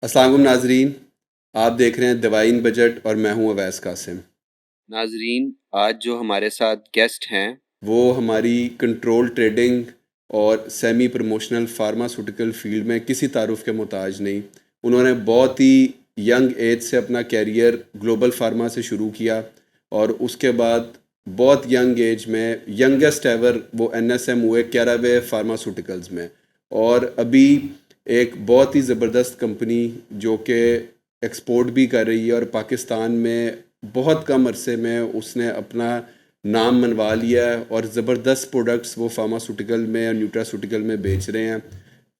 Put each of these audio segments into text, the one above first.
السلام علیکم ناظرین، آپ دیکھ رہے ہیں دوائن بجٹ اور میں ہوں اویس قاسم۔ ناظرین، آج جو ہمارے ساتھ گیسٹ ہیں وہ ہماری کنٹرول ٹریڈنگ اور سیمی پروموشنل فارماسوٹیکل فیلڈ میں کسی تعارف کے محتاج نہیں۔ انہوں نے بہت ہی ینگ ایج سے اپنا کیریئر گلوبل فارما سے شروع کیا اور اس کے بعد بہت ینگ ایج میں ینگسٹ ایور وہ NSM ہوئے کیراوے فارماسوٹیکلز میں، اور ابھی ایک بہت ہی زبردست کمپنی جو کہ ایکسپورٹ بھی کر رہی ہے اور پاکستان میں بہت کم عرصے میں اس نے اپنا نام منوا لیا ہے اور زبردست پروڈکٹس وہ فارماسوٹیکل میں اور نیوٹراسوٹیکل میں بیچ رہے ہیں۔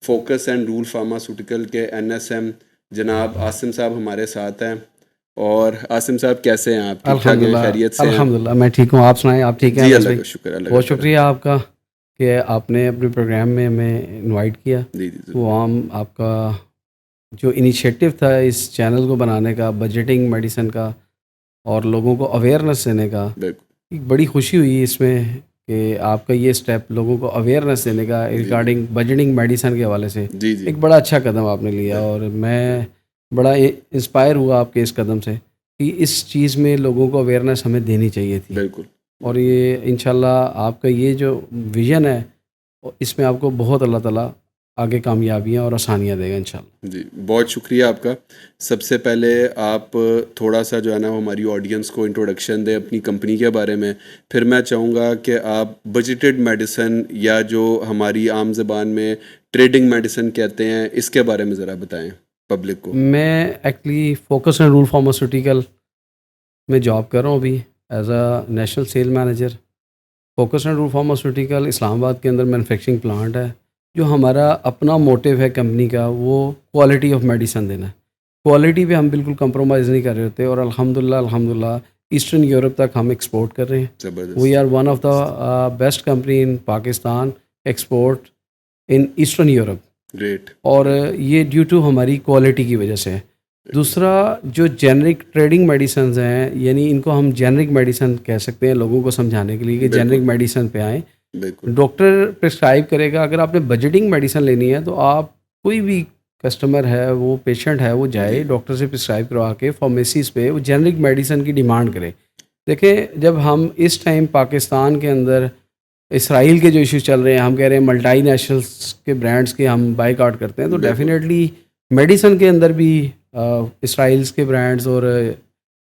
فوکس اینڈ رول فارماسوٹیکل کے NSM جناب عاصم صاحب ہمارے ساتھ ہیں۔ اور عاصم صاحب کیسے ہیں آپ؟ ٹھیک ٹھاک ہیں؟ خیریت سے ہیں؟ الحمدللہ میں ٹھیک ہوں، آپ سنائیں، آپ ٹھیک ہیں؟ جی اللہ کا شکر، اللہ بہت شکریہ آپ کا کہ آپ نے اپنے پروگرام میں ہمیں انوائٹ کیا۔ جی وہ ہم آپ کا جو انیشیٹو تھا اس چینل کو بنانے کا، بجٹنگ میڈیسن کا اور لوگوں کو اویئرنیس دینے کا، بالکل ایک بڑی خوشی ہوئی اس میں کہ آپ کا یہ اسٹیپ لوگوں کو اویئرنیس دینے کا ریگارڈنگ بجٹنگ میڈیسن کے حوالے سے جی ایک بڑا اچھا قدم آپ نے لیا، اور میں بڑا انسپائر ہوا آپ کے اس قدم سے کہ اس چیز میں لوگوں کو اویئرنیس ہمیں دینی چاہیے تھی۔ بالکل، اور یہ انشاءاللہ آپ کا یہ جو ویژن ہے اس میں آپ کو بہت اللہ تعالیٰ آگے کامیابیاں اور آسانیاں دے گا انشاءاللہ۔ جی بہت شکریہ آپ کا۔ سب سے پہلے آپ تھوڑا سا جو ہے نا ہماری آڈینس کو انٹروڈکشن دیں اپنی کمپنی کے بارے میں، پھر میں چاہوں گا کہ آپ بجٹڈ میڈیسن یا جو ہماری عام زبان میں ٹریڈنگ میڈیسن کہتے ہیں اس کے بارے میں ذرا بتائیں پبلک کو۔ میں actually Focus and Rulz Pharmaceutical میں جاب کر رہا ہوں ابھی as a national sale manager. Focus and Rulz Pharmaceutical Islamabad کے اندر مینوفیکچرنگ پلانٹ ہے۔ جو ہمارا اپنا موٹیو ہے کمپنی کا وہ کوالٹی آف میڈیسن دینا ہے۔ کوالٹی پہ ہم بالکل کمپرومائز نہیں کر رہے ہوتے، اور الحمدللہ ایسٹرن یورپ تک ہم ایکسپورٹ کر رہے ہیں۔ زبردست، we are one of the best company in Pakistan export in eastern Europe, great. اور یہ ڈیو ٹو ہماری کوالٹی کی وجہ سے ہے۔ دوسرا جو جینرک ٹریڈنگ میڈیسنز ہیں، یعنی ان کو ہم جینرک میڈیسن کہہ سکتے ہیں لوگوں کو سمجھانے کے لیے کہ جینرک میڈیسن پہ آئیں۔ بالکل ڈاکٹر پرسکرائب کرے گا، اگر آپ نے بجٹنگ میڈیسن لینی ہے تو آپ کوئی بھی کسٹمر ہے، وہ پیشنٹ ہے، وہ جائے ڈاکٹر سے پرسکرائب کروا کے فارمیسیز پہ وہ جینرک میڈیسن کی ڈیمانڈ کرے۔ دیکھیں جب ہم اس ٹائم پاکستان کے اندر اسرائیل کے جو ایشوز چل رہے ہیں، ہم کہہ رہے ہیں ملٹائی نیشنلس کے برانڈس کے ہم بائک آؤٹ کرتے ہیں، تو ڈیفینیٹلی میڈیسن کے اندر بھی اسرائیلس کے برانڈز اور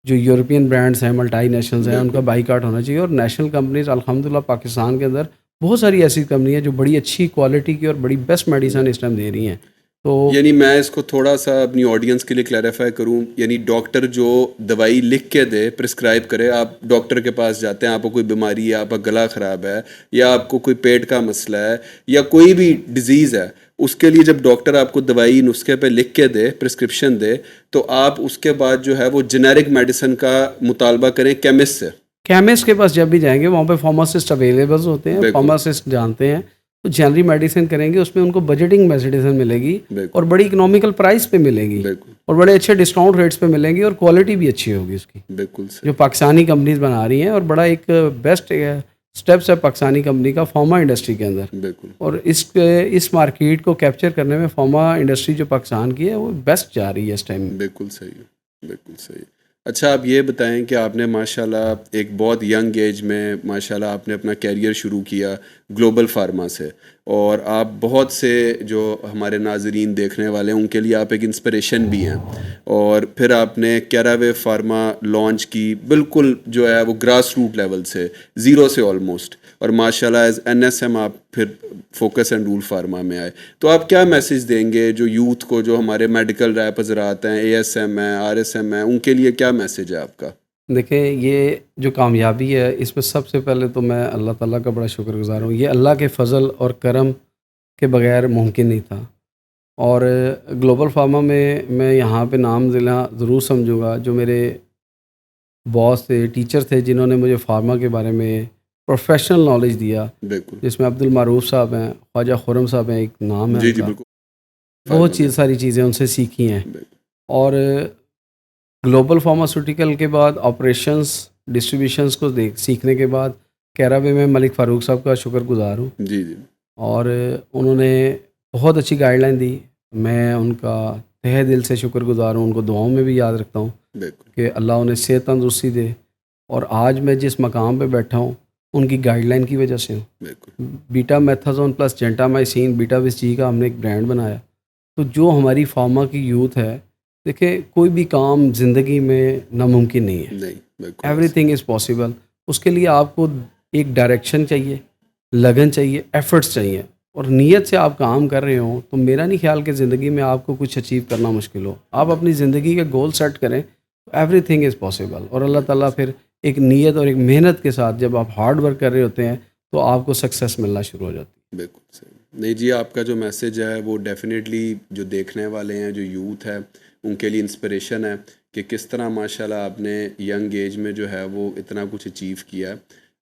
جو یورپین برانڈس ہیں ملٹائی نیشنلز ہیں ان کا بائک آؤٹ ہونا چاہیے۔ اور نیشنل کمپنیز الحمدللہ پاکستان کے اندر بہت ساری ایسی کمپنی ہیں جو بڑی اچھی کوالٹی کی اور بڑی بیسٹ میڈیسن اس ٹائم دے رہی ہیں۔ تو یعنی میں اس کو تھوڑا سا اپنی آڈینس کے لیے کلیریفائی کروں، یعنی ڈاکٹر جو دوائی لکھ کے دے، پرسکرائب کرے، آپ ڈاکٹر کے پاس جاتے ہیں، آپ کو کوئی بیماری ہے، آپ کا گلا خراب ہے یا آپ کو کوئی پیٹ کا مسئلہ ہے یا کوئی بھی ڈیزیز ہے، اس کے لیے جب ڈاکٹر آپ کو دوائی نسخے پہ لکھ کے دے، پرسکرپشن دے، تو آپ اس کے بعد جو ہے وہ جنیرک میڈیسن کا مطالبہ کریں کیمسٹ سے۔ کیمسٹ کے پاس جب بھی جائیں گے وہاں پہ فارماسسٹ اویلیبل ہوتے ہیں، فارماسسٹ جانتے ہیں، تو جنرل میڈیسن کریں گے، اس میں ان کو بجٹنگ میڈیسن ملے گی اور بڑی اکنامیکل پرائس پہ ملے گی اور بڑے اچھے ڈسکاؤنٹ ریٹس پہ ملیں گی، اور کوالٹی بھی اچھی ہوگی اس کی، بالکل جو پاکستانی کمپنیز بنا رہی ہیں۔ اور بڑا ایک بیسٹ اسٹیپس ہے پاکستانی کمپنی کا فارما انڈسٹری کے اندر، بالکل، اور اس مارکیٹ کو کیپچر کرنے میں فارما انڈسٹری جو پاکستان کی ہے وہ بیسٹ جا رہی ہے اس ٹائم۔ بالکل صحیح، بالکل صحیح۔ اچھا آپ یہ بتائیں کہ آپ نے ماشاءاللہ ایک بہت ینگ ایج میں ماشاءاللہ آپ نے اپنا کیریئر شروع کیا گلوبل فارما سے، اور آپ بہت سے جو ہمارے ناظرین دیکھنے والے ہیں ان کے لیے آپ ایک انسپریشن بھی ہیں، اور پھر آپ نے کیراوے فارما لانچ کی بالکل جو ہے وہ گراس روٹ لیول سے، زیرو سے آلموسٹ، اور ماشاءاللہ ایز NSM آپ پھر فوکس اینڈ رول فارما میں آئے۔ تو آپ کیا میسیج دیں گے جو یوتھ کو، جو ہمارے میڈیکل ریپ حضرات ہیں، ASM ہیں، RSM ہیں، ان کے لیے کیا میسیج ہے آپ کا؟ دیکھیں یہ جو کامیابی ہے اس میں سب سے پہلے تو میں اللہ تعالیٰ کا بڑا شکر گزار ہوں۔ یہ اللہ کے فضل اور کرم کے بغیر ممکن نہیں تھا، اور گلوبل فارما میں یہاں پہ نام ضلع ضرور سمجھوں گا۔ جو میرے باس تھے، ٹیچر تھے، جنہوں نے مجھے فارما کے بارے میں پروفیشنل نالج دیا، بالکل، جس میں عبدالمعروف صاحب ہیں، خواجہ خرم صاحب ہیں، ایک نام ہے جی ان جی کا، بالکل، بہت ساری چیزیں ان سے سیکھی ہیں۔ اور گلوبل فارماسوٹیکل کے بعد آپریشنس ڈسٹریبیوشنس کو سیکھنے کے بعد کیراوے میں ملک فاروق صاحب کا شکر گزار ہوں، جی جی، اور انہوں نے بہت اچھی گائیڈ لائن دی، میں ان کا تہہ دل سے شکر گزار ہوں، ان کو دعاؤں میں بھی یاد رکھتا ہوں بالکل کہ اللہ انہیں صحت تندرستی دے، اور آج میں جس مقام پہ بیٹھا ہوں ان کی گائیڈ لائن کی وجہ سے ہوں. بالکل بیٹا میتھازون پلس جینٹامائسین بیٹا وس جی کا ہم نے ایک برانڈ بنایا. تو جو ہماری فارما کی یوتھ ہے، دیکھیں کوئی بھی کام زندگی میں ناممکن نہیں ہے، نہیں بالکل ایوری تھنگ از پاسبل. اس کے لیے آپ کو ایک ڈائریکشن چاہیے، لگن چاہیے، ایفرٹس چاہیے، اور نیت سے آپ کام کر رہے ہوں تو میرا نہیں خیال کہ زندگی میں آپ کو کچھ اچیو کرنا مشکل ہو. آپ اپنی زندگی کے گول سیٹ کریں، ایوری تھنگ از پاسبل. اور اللہ تعالیٰ پھر ایک نیت اور ایک محنت کے ساتھ جب آپ ہارڈ ورک کر رہے ہوتے ہیں تو آپ کو سکسیس ملنا شروع ہو جاتی ہے. بالکل صحیح. نہیں جی، آپ کا جو میسیج ہے وہ ڈیفینیٹلی جو دیکھنے والے ہیں، جو یوتھ ہے، ان کے لیے انسپریشن ہے کہ کس طرح ماشاءاللہ آپ نے ینگ ایج میں جو ہے وہ اتنا کچھ اچیو کیا ہے.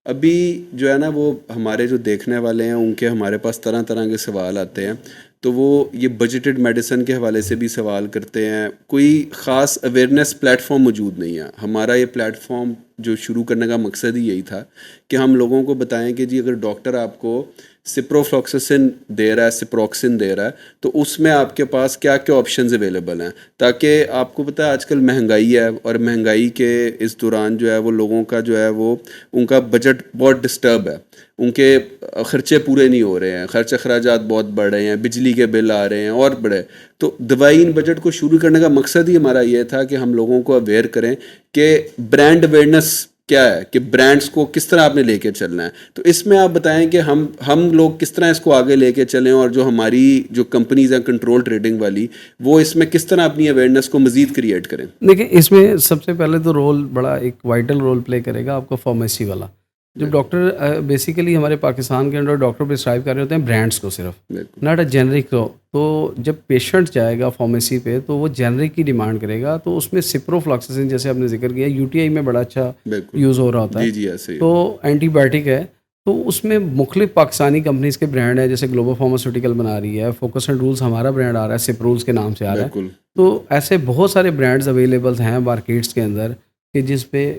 ابھی جو ہے نا وہ ہمارے جو دیکھنے والے ہیں ان کے ہمارے پاس طرح طرح کے سوال آتے ہیں، تو وہ یہ بجٹڈ میڈیسن کے حوالے سے بھی سوال کرتے ہیں. کوئی خاص اویئرنیس پلیٹ فارم موجود نہیں ہے. ہمارا یہ پلیٹ فارم جو شروع کرنے کا مقصد ہی یہی تھا کہ ہم لوگوں کو بتائیں کہ جی اگر ڈاکٹر آپ کو سپروفلوکسسن دے رہا ہے، سپروکسن دے رہا ہے، تو اس میں آپ کے پاس کیا کیا آپشنز اویلیبل ہیں، تاکہ آپ کو پتہ ہے آج کل مہنگائی ہے، اور مہنگائی کے اس دوران جو ہے وہ لوگوں کا جو ہے وہ ان کا بجٹ بہت ڈسٹرب ہے، ان کے خرچے پورے نہیں ہو رہے ہیں، خرچ اخراجات بہت بڑھ رہے ہیں، بجلی کے بل آ رہے ہیں اور بڑے. تو دوائی ان بجٹ کو شروع کرنے کا مقصد ہی ہمارا یہ تھا کہ ہم لوگوں کو اویئر کریں کہ برانڈ اویئرنیس کیا ہے، کہ برانڈس کو کس طرح آپ نے لے کے چلنا ہے. تو اس میں آپ بتائیں کہ ہم لوگ کس طرح اس کو آگے لے کے چلیں، اور جو ہماری جو کمپنیز ہیں کنٹرول ٹریڈنگ والی، وہ اس میں کس طرح اپنی اویئرنیس کو مزید کریٹ کریں. دیکھیں اس میں سب سے پہلے تو رول بڑا ایک وائٹل رول پلے کرے گا آپ کو فارمیسی والا. جب ڈاکٹر بیسیکلی ہمارے پاکستان کے اندر ڈاکٹر پرسکرائب کر رہے ہوتے ہیں برانڈس کو صرف، بالکل ناٹ اے جنرک کو. تو جب پیشنٹ جائے گا فارمیسی پہ تو وہ جنرک کی ڈیمانڈ کرے گا. تو اس میں سپروفلوکسسن جیسے آپ نے ذکر کیا، یو ٹی آئی میں بڑا اچھا بالکل یوز ہو رہا ہوتا ہے. جی جی ایسے ہی. تو اینٹی بایوٹک ہے، تو اس میں مختلف پاکستانی کمپنیز کے برانڈ ہیں، جیسے گلوبل فارماسیوٹیکل بنا رہی ہے، فوکس اینڈ رولز ہمارا برانڈ آ رہا ہے، سپ رولز کے نام سے آ رہا ہے. بالکل تو ایسے بہت سارے برانڈز اویلیبلز ہیں مارکیٹس کے اندر کہ جس پہ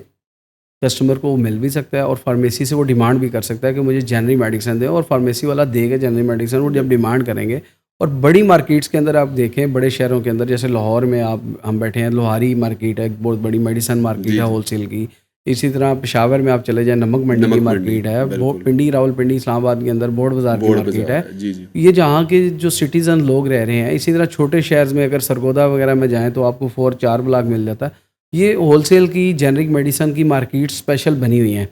کسٹمر کو وہ مل بھی سکتا ہے، اور فارمیسی سے وہ ڈیمانڈ بھی کر سکتا ہے کہ مجھے جنرک میڈیسن دیں، اور فارمیسی والا دے گا جنرک میڈیسن. وہ جب ڈیمانڈ کریں گے، اور بڑی مارکیٹس کے اندر آپ دیکھیں، بڑے شہروں کے اندر جیسے لاہور میں ہم بیٹھے ہیں، لوہاری مارکیٹ ہے، ایک بہت بڑی میڈیسن مارکیٹ ہے ہول سیل کی. اسی طرح پشاور میں آپ چلے جائیں، نمک منڈی کی مارکیٹ ہے، پنڈی راول پنڈی اسلام آباد کے اندر بورڈ بازار کی مارکیٹ ہے. جی جی یہ جہاں کے جو سٹیزن لوگ رہ رہے ہیں. اسی طرح چھوٹے شہرز میں اگر سرگودا وغیرہ میں جائیں تو آپ کو 4 بلاک مل جاتا ہے. یہ ہول سیل کی جنرک میڈیسن کی مارکیٹ اسپیشل بنی ہوئی ہیں.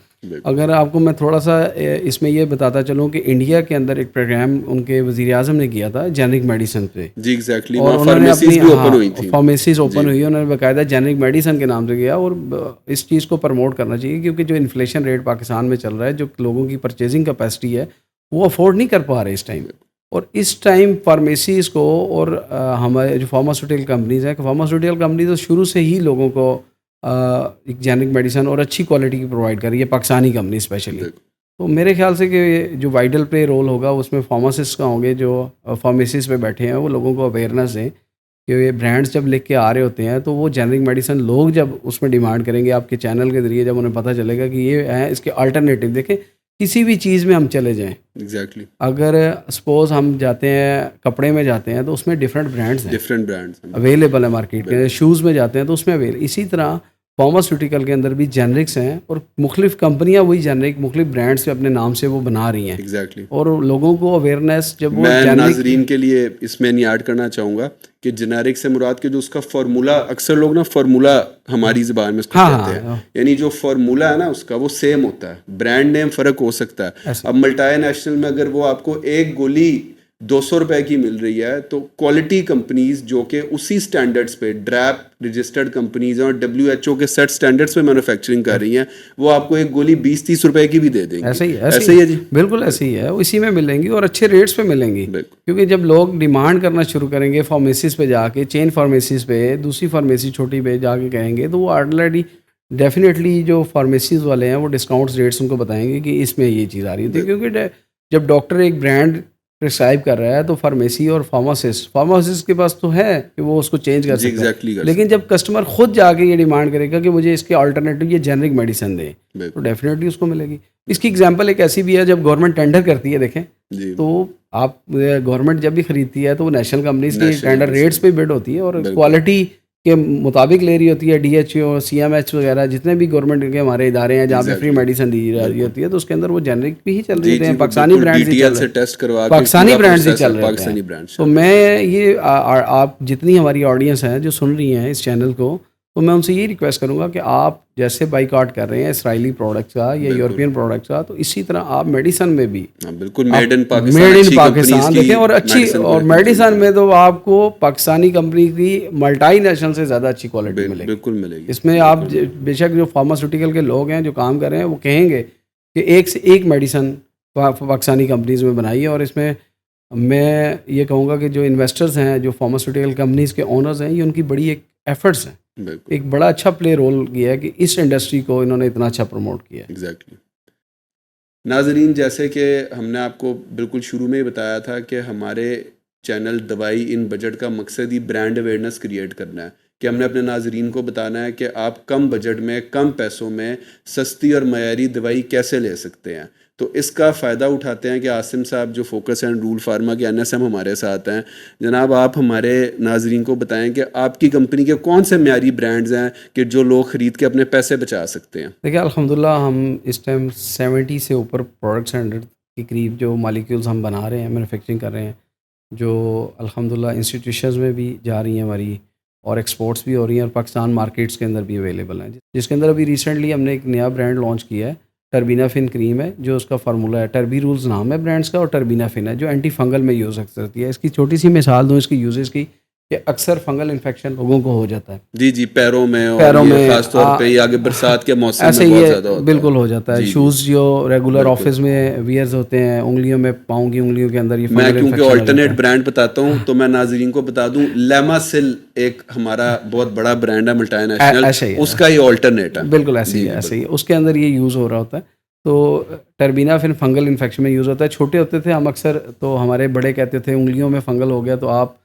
اگر آپ کو میں تھوڑا سا اس میں یہ بتاتا چلوں کہ انڈیا کے اندر ایک پروگرام ان کے وزیر اعظم نے کیا تھا جنرک میڈیسن پہ، جی ایگزیکٹلی، اور انہوں نے اپنی فارمیسیز اوپن ہوئی، انہوں نے باقاعدہ جنرک میڈیسن کے نام سے کیا. اور اس چیز کو پروموٹ کرنا چاہیے، کیونکہ جو انفلیشن ریٹ پاکستان میں چل رہا ہے، جو لوگوں کی پرچیزنگ کیپیسٹی ہے وہ افورڈ نہیں کر پا رہے اس ٹائم. اور اس ٹائم فارمیسیز کو، اور ہمارے جو فارماسیوٹیکل کمپنیز ہیں، فارماسیوٹیکل کمپنیز تو شروع سے ہی لوگوں کو ایک جینرک میڈیسن اور اچھی کوالٹی کی پرووائڈ کر رہی ہے، پاکستانی کمپنی اسپیشلی. تو میرے خیال سے کہ جو وائٹل پلے رول ہوگا اس میں فارماسسٹ کا ہوں گے، جو فارمیسیز پہ بیٹھے ہیں، وہ لوگوں کو اویئرنیس دیں کہ یہ برانڈس جب لکھ کے آ رہے ہوتے ہیں تو وہ جنرک میڈیسن لوگ جب اس میں ڈیمانڈ کریں گے آپ کے چینل کے ذریعے، جب انہیں پتہ چلے گا کہ یہ ہیں اس کے الٹرنیٹیو. دیکھیں کسی بھی چیز میں ہم چلے جائیں، ایگزیکٹلی، اگر سپوز ہم جاتے ہیں کپڑے میں جاتے ہیں تو اس میں ڈفرینٹ برانڈس اویلیبل ہیں مارکیٹ کے. شوز میں جاتے ہیں تو اس میں اسی طرح فارماسیوٹیکل کے اندر بھی جنرکس ہیں، اور مختلف کمپنیاں وہی جنرک مختلف برانڈس اپنے نام سے وہ بنا رہی ہیں. ایگزیکٹلی. اور لوگوں کو اویئرنیس جب وہ میں ناظرین کے لیے اس میں نہیں ایڈ کرنا چاہوں گا کہ جنیرک سے مراد کے جو اس کا فارمولا، اکثر لوگ نا فارمولا ہماری زبان میں اس کو کہتے ہیں، یعنی جو فارمولا ہے نا اس کا وہ سیم ہوتا ہے، برانڈ نیم فرق ہو سکتا ہے. اب ملٹائی نیشنل میں اگر وہ آپ کو ایک گولی 200 روپے کی مل رہی ہے، تو کوالٹی کمپنیز جو کہ اسی سٹینڈرڈز پہ ڈریپ رجسٹرڈ کمپنیز ہیں اور WHO کے سیٹ سٹینڈرڈز پہ مینوفیکچرنگ کر رہی ہیں، وہ آپ کو ایک گولی 20-30 روپے کی بھی دے دیں گے. ایسے ہی ہے جی، بالکل ایسے ہی ہے، اسی میں ملیں گی اور اچھے ریٹس پہ ملیں گی. کیونکہ جب لوگ ڈیمانڈ کرنا شروع کریں گے فارمیسیز پہ جا کے، چین فارمیسیز پہ، دوسری فارمیسی چھوٹی پہ جا کے کہیں گے، تو وہ آلریڈی ڈیفینیٹلی جو فارمیسیز والے ہیں وہ ڈسکاؤنٹس ریٹس ان کو بتائیں گے کہ اس میں یہ چیز آ رہی ہوتی ہے. کیونکہ جب ڈاکٹر ایک برانڈ پرسکرائب کر رہا ہے تو فارمیسی اور فارماسسٹ کے پاس تو ہے کہ وہ اس کو چینج کر سکتا ہے. لیکن جب کسٹمر خود جا کے یہ ڈیمانڈ کرے گا کہ مجھے اس کے الٹرنیٹیو یہ جنرک میڈیسن دے، تو ڈیفینیٹلی اس کو ملے گی. اس کی ایگزامپل ایک ایسی بھی ہے، جب گورنمنٹ ٹینڈر کرتی ہے، دیکھیں تو آپ گورنمنٹ جب بھی خریدتی ہے تو وہ نیشنل کمپنیز کی National ٹینڈر companies ریٹس پہ بڈ ہوتی ہے اور بالکل۔ کوالٹی کے مطابق لے رہی ہوتی ہے. D H O, C M H وغیرہ جتنے بھی گورنمنٹ کے ہمارے ادارے ہیں جہاں پہ فری Exactly. میڈیسن دی رہی بالکل۔ ہوتی ہے تو اس کے اندر وہ جنرک بھی ہی چل رہی جی ہوتے جی ہیں, وہ پاکستانی بالکل برانڈز ہی DTL چل سے رہے ٹیسٹ کروا کے پاکستانی پورا برانڈز ہی process چل ہے، رہے ہوتے پاکستانی ہیں. برانڈ تو میں یہ آپ جتنی ہماری آڈینس ہیں جو سن رہی ہیں اس چینل کو, تو میں ان سے یہی ریکویسٹ کروں گا کہ آپ جیسے بائک آؤٹ کر رہے ہیں اسرائیلی پروڈکٹس کا یا یورپین پروڈکٹس کا, تو اسی طرح آپ میڈیسن میں بھی بالکل made in Pakistan made in اچھی کمپنیز پاکستان کی دیکھیں, اور اچھی میڈیسن اور میڈیسن میں تو آپ کو پاکستانی کمپنی کی ملٹائی نیشنل سے زیادہ اچھی کوالٹی ملے گی. بالکل ملے گی. اس میں آپ بے شک جو فارماسیوٹیکل کے لوگ ہیں جو کام کر رہے ہیں وہ کہیں گے کہ ایک سے ایک میڈیسن پاکستانی کمپنیز میں بنائی ہے. اور اس میں میں یہ کہوں گا کہ جو انویسٹرز ہیں, جو فارماسیوٹیکل کمپنیز کے اونرز ہیں, یہ ان کی بڑی ایک ایفرٹس ہیں, ایک بڑا اچھا پلے رول کیا ہے کہ اس انڈسٹری کو انہوں نے اتنا اچھا پروموٹ کیا ہے. ایگزیکٹلی. ناظرین, جیسے کہ ہم نے آپ کو بالکل شروع میں ہی بتایا تھا کہ ہمارے چینل دوائی ان بجٹ کا مقصد ہی برانڈ اویئرنیس کریٹ کرنا ہے, کہ ہم نے اپنے ناظرین کو بتانا ہے کہ آپ کم بجٹ میں کم پیسوں میں سستی اور معیاری دوائی کیسے لے سکتے ہیں. تو اس کا فائدہ اٹھاتے ہیں کہ عاصم صاحب جو فوکس اینڈ رول فارما کے NSM ہمارے ساتھ ہیں. جناب, آپ ہمارے ناظرین کو بتائیں کہ آپ کی کمپنی کے کون سے معیاری برانڈز ہیں کہ جو لوگ خرید کے اپنے پیسے بچا سکتے ہیں. دیکھیے الحمدللہ ہم اس ٹائم 70 سے اوپر پروڈکٹس 100 کے قریب جو مالیکیولز ہم بنا رہے ہیں, مینوفیکچرنگ کر رہے ہیں, جو الحمدللہ انسٹیٹیوشنز میں بھی جا رہی ہیں ہماری, اور ایکسپورٹس بھی ہو رہی ہیں, اور پاکستان مارکیٹس کے اندر بھی اویلیبل ہیں. جس کے اندر ابھی ریسنٹلی ہم نے ایک نیا برانڈ لانچ کیا ہے, ٹربینا فن کریم ہے, جو اس کا فارمولہ ہے. ٹربی رولز نام ہے برانڈس کا, اور ٹربینا فن ہے جو اینٹی فنگل میں یوز کرتی ہے. اس کی چھوٹی سی مثال دوں اس کی یوزز کی, کہ اکثر فنگل انفیکشن لوگوں کو ہو جاتا ہے جی جی پیروں میں, اور یہ خاص طور پہ یہ آگے برسات کے موسم ایسے میں ہی بہت زیادہ ہوتا ہے. بالکل ہو جاتا ہے. شوز جو ریگولر آفس میں ویئرز ہوتے ہیں, انگلیوں میں, پاؤں کی انگلیوں کے اندر یہ میں فنگل کیونکہ انفیکشن آلٹرنیٹ برانڈ بتاتا ہوں تو میں ناظرین کو بتا دوں, لیما سل ایک ہمارا بہت بڑا برانڈ ہے ملٹائی نیشنل, اس کا یہ آلٹرنیٹ ہے. بالکل ایسے ہی ایسے ہی اس کے اندر یہ یوز ہو رہا ہوتا ہے. تو ٹربینا پھر فنگل انفیکشن میں یوز ہوتا ہے. چھوٹے ہوتے تھے ہم اکثر, تو ہمارے بڑے کہتے تھے انگلیوں میں فنگل ہو گیا تو آپ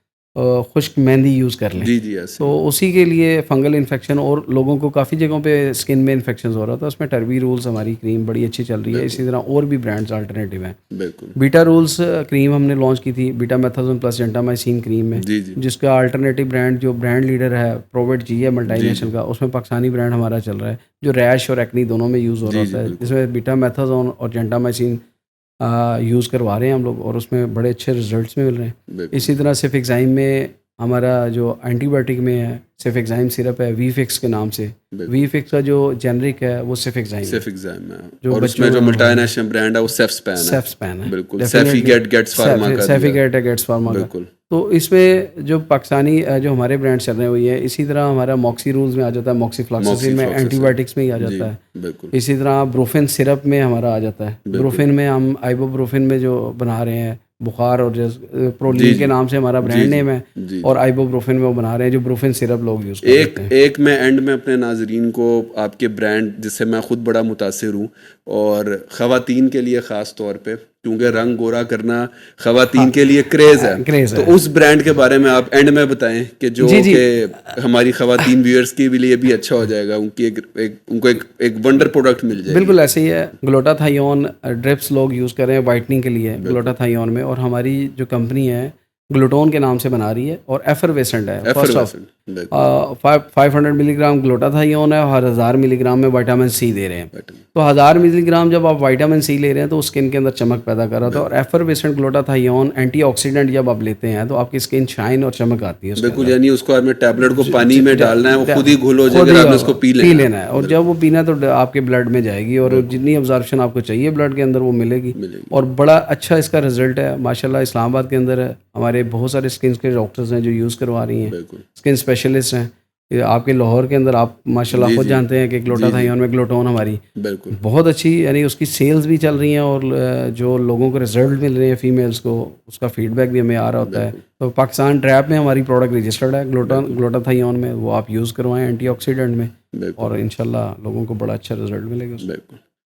خشک مہندی یوز کر لیں. جی جی ایسے. تو اسی کے لیے فنگل انفیکشن, اور لوگوں کو کافی جگہوں پہ اسکن میں انفیکشنز ہو رہا تھا, اس میں ٹربی رولز ہماری کریم بڑی اچھی چل رہی ہے. اسی طرح اور بھی برانڈز الٹرنیٹیو ہیں. بالکل. بیٹا رولز کریم ہم نے لانچ کی تھی, بیٹا میتھازون پلس جنٹامائسین کریم میں, جی جی جس کا الٹرنیٹیو برانڈ جو برانڈ لیڈر ہے پروویٹ جی ہے ملٹائی نیشنل کا, اس میں پاکستانی برانڈ ہمارا چل رہا ہے, جو ریش اور ایکنی دونوں میں یوز ہو رہا ہوتا ہے, جس میں بیٹا میتھازون اور جنٹامائسین یوز کروا رہے ہیں ہم لوگ, اور اس میں بڑے اچھے رزلٹس میں مل رہے ہیں. اسی طرح سیفیکزائم میں ہمارا جو اینٹی بایوٹک میں ہے سیفیکزائم سرپ ہے, وی فکس کے نام سے. وی فکس کا جو جنرک ہے وہ سیفیکزائم ہے, اور اس میں جو ملٹائی نیشنل برانڈ ہے وہ سیفسپین ہے. بالکل. سیفی گیٹس فارما کا, سیفی گیٹس فارما کا. تو اس میں جو پاکستانی جو ہمارے برانڈ چل رہے ہیں وہی ہے. اسی طرح ہمارا موکسی رولز میں آ جاتا ہے, موکسی فلاکسسین میں اینٹی بایوٹکس میں ہی آ جاتا ہے. اسی طرح بروفن سرپ میں ہمارا آ جاتا ہے. بروفن میں ہم آئیبو بروفن میں جو بنا رہے ہیں بخار, اور پرولین کے نام سے ہمارا برانڈ نیم ہے, اور آئیبو بروفن میں وہ بنا رہے ہیں جو بروفن سرپ لوگ یوز کرتے ہیں. ایک میں اینڈ میں اپنے ناظرین کو آپ کے برانڈ, جس سے میں خود بڑا متاثر ہوں, اور خواتین کے لیے خاص طور پہ, کیونکہ رنگ گورا کرنا خواتین کے لیے کریز ہے, تو اس برانڈ کے بارے میں آپ اینڈ میں بتائیں کہ جو کہ ہماری خواتین ویورز کے لیے بھی اچھا ہو جائے گا, ان کو ایک ونڈر پروڈکٹ مل جائے گا. بالکل ایسے ہی ہے. گلوٹاتھائیون ڈرپس لوگ یوز کر رہے ہیں وائٹننگ کے لیے گلوٹاتھائیون میں, اور ہماری جو کمپنی ہے گلوٹون کے نام سے بنا رہی ہے, اور ایفرویسنٹ ہے. فرسٹ آف 500 ملی گرام گلوٹاتھائیون ہے, اور 1000 ملی گرام میں وائٹامن سی دے رہے ہیں. تو 1000 ملی گرام جب آپ وائٹامن سی لے رہے ہیں تو اسکن کے اندر چمک پیدا کر رہا تھا, اور ایفرویسنٹ گلوٹاتھائیون اینٹی آکسیڈنٹ جب آپ لیتے ہیں تو آپ کی اسکن شائن اور چمک آتی ہے. بالکل, یعنی اس کو آپ نے ٹیبلٹ کو پانی میں ڈالنا ہے, وہ خود ہی گھل ہو جائے گا, آپ نے اس کو پی لینا ہے, اور جب وہ پینا تو آپ کے بلڈ میں جائے گی, اور جتنی ابزارپشن آپ کو چاہیے بلڈ کے اندر وہ ملے گی. اور بڑا اچھا اس کا رزلٹ ہے ماشاء اللہ. اسلام آباد کے اندر ہمارے بہت سارے اسکن کے ڈاکٹرز ہیں جو یوز کروا رہی ہیں, اسکن اسپیشلسٹ ہیں. آپ کے لاہور کے اندر آپ ماشاء اللہ خود جانتے ہیں کہ گلوٹاتھائیون میں گلوٹون ہماری بہت اچھی, یعنی اس کی سیلز بھی چل رہی ہیں, اور جو لوگوں کو رزلٹ مل رہے ہیں فیمیلز کو, اس کا فیڈ بیک بھی ہمیں آ رہا ہوتا ہے. تو پاکستان ٹریپ میں ہماری پروڈکٹ رجسٹرڈ ہے گلوٹاتھائیون میں, وہ آپ یوز کروائیں اینٹی آکسیڈنٹ میں, اور انشاءاللہ لوگوں کو بڑا اچھا رزلٹ ملے گا.